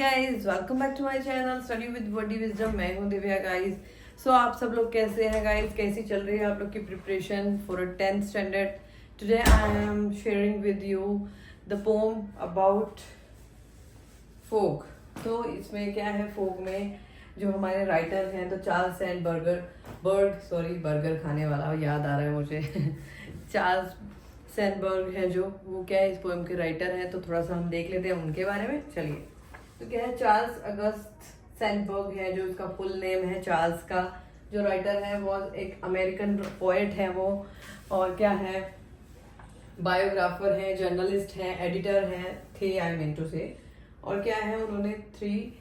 Guys welcome back to my channel study with Wordy Wisdom. मैं हूं Divya guys. सो आप सब लोग कैसे हैं गाइस? कैसी चल रही है आप लोग की preparation for 10th standard? Today I am sharing with you the poem about folk. तो इसमें क्या है, फोक में जो हमारे राइटर हैं तो चार्ल्स सैंडबर्गर बर्गर खाने वाला याद आ रहा है मुझे चार्ल्स सैंडबर्ग है जो, वो क्या है इस पोएम के राइटर हैं। तो थोड़ा सा हम देख लेते हैं उनके बारे में। चलिए, तो क्या है, चार्ल्स अगस्त सैंडबर्ग है जो इसका फुल नेम है। चार्ल्स का जो राइटर है वो एक अमेरिकन पोएट है वो, और क्या है, बायोग्राफर है, जर्नलिस्ट है, एडिटर है थे आई मीन टू से। और क्या है, उन्होंने 3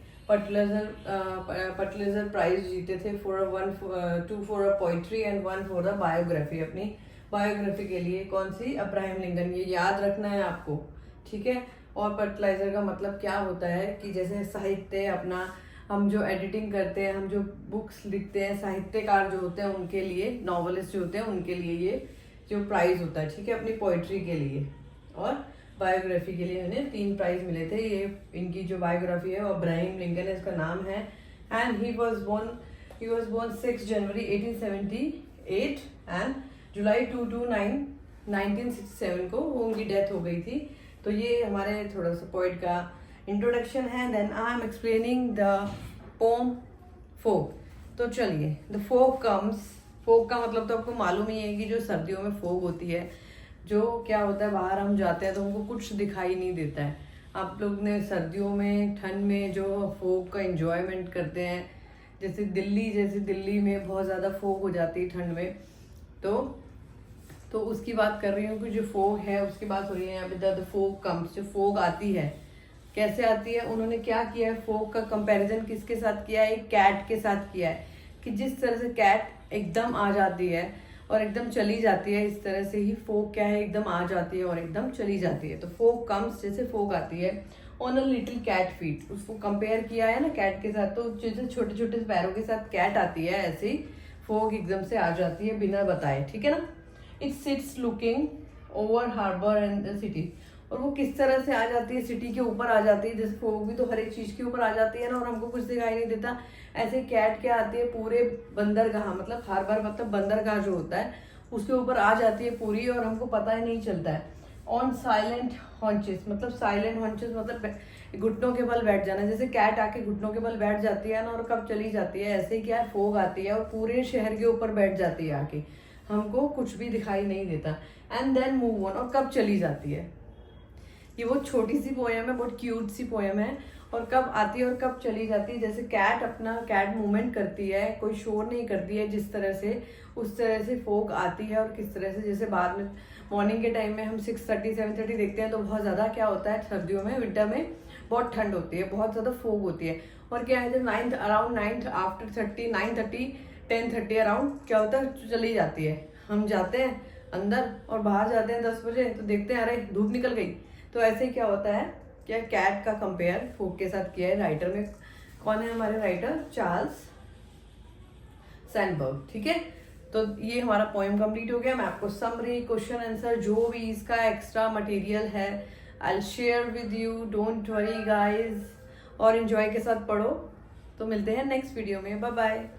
पटलिजर प्राइज जीते थे, 2 for a poetry and 1 for the biography. अपनी बायोग्राफी के लिए कौन सी? Abraham Lincoln. ये याद रखना है आपको, ठीक है। और फर्टिलाइजर का मतलब क्या होता है कि जैसे साहित्य अपना, हम जो एडिटिंग करते हैं, हम जो बुक्स लिखते हैं, साहित्यकार जो होते हैं उनके लिए, नॉवलिस्ट जो होते हैं उनके लिए ये जो प्राइज होता है, ठीक है, अपनी पोइट्री के लिए और बायोग्राफी के लिए। इन्हें 3 प्राइज मिले थे। ये इनकी जो बायोग्राफी है वो अब्राहम लिंकन है, इसका नाम है। And he was born 6 January 1878 and July 2 1967 को उनकी डेथ हो गई थी। तो ये हमारे थोड़ा सा पोइट का इंट्रोडक्शन है। Then I am explaining the poem folk. तो चलिए, द फोक कम्स, फोक का मतलब तो आपको मालूम ही है कि जो सर्दियों में फोक होती है, जो क्या होता है, बाहर हम जाते हैं तो हमको कुछ दिखाई नहीं देता है। आप लोग ने सर्दियों में, ठंड में जो फोक का एंजॉयमेंट करते हैं, जैसे दिल्ली में बहुत ज़्यादा फोक हो जाती है ठंड में, तो उसकी बात कर रही हूँ कि जो फोक है उसकी बात हो रही है यहाँ पे। द फोक कम्स, जो फोक आती है कैसे आती है, उन्होंने क्या किया है, फोक का कंपैरिजन किसके साथ किया है? एक कैट के साथ किया है कि जिस तरह से कैट एकदम आ जाती है और एकदम चली जाती है, इस तरह से ही फोक क्या है, एकदम आ जाती है और एकदम चली जाती है। तो फोक कम्स, जैसे फोक आती है on a little cat feet, उसको कंपेयर किया है ना कैट के साथ। तो जैसे छोटे छोटे पैरों के साथ कैट आती है, ऐसे ही फोक एकदम से आ जाती है बिना बताए, ठीक है ना। It sits looking over harbour and the city. और वो किस तरह से आ जाती है, सिटी के ऊपर आ जाती है। जैसे फोक भी तो हर एक चीज के ऊपर आ जाती है ना, और हमको कुछ दिखाई नहीं देता। ऐसे कैट क्या आती है, पूरे बंदरगाह, मतलब हार्बर मतलब बंदरगाह जो होता है उसके ऊपर आ जाती है पूरी, और हमको पता ही नहीं चलता है। ऑन साइलेंट हॉन्चेस, मतलब साइलेंट हॉन्चेस मतलब घुटनों के बल बैठ जाना। जैसे कैट आके घुटनों के बल बैठ जाती है ना, और कब चली जाती है, ऐसे ही क्या है, फोक आती है और पूरे शहर के ऊपर बैठ जाती है आके, हमको कुछ भी दिखाई नहीं देता। एंड देन मूव ऑन, और कब चली जाती है। ये बहुत छोटी सी पोएम है, बहुत क्यूट सी पोएम है। और कब आती है और कब चली जाती है। जैसे कैट मूवमेंट करती है, कोई शोर नहीं करती है जिस तरह से, उस तरह से फोक आती है। और किस तरह से, जैसे बाद में मॉर्निंग के टाइम में हम 6:30 7:30 देखते हैं तो बहुत ज़्यादा क्या होता है, सर्दियों में, विंटर में बहुत ठंड होती है, बहुत ज़्यादा फोक होती है। और क्या है, जब अराउंड 9 आफ्टर 30 9:30 10:30 अराउंड क्या होता है, चली जाती है। हम जाते हैं अंदर और बाहर जाते हैं 10 बजे तो देखते हैं अरे धूप निकल गई। तो ऐसे क्या होता है, क्या कैट का कंपेयर फोक के साथ किया है। राइटर में कौन है हमारे राइटर? चार्ल्स सैंडबर्ग, ठीक है। तो ये हमारा पोएम कंप्लीट हो गया। मैं आपको समरी, क्वेश्चन आंसर, जो भी इसका एक्स्ट्रा मटेरियल है, I will share with you, don't worry guys. और एंजॉय के साथ पढ़ो। तो मिलते हैं नेक्स्ट वीडियो में, बाय बाय।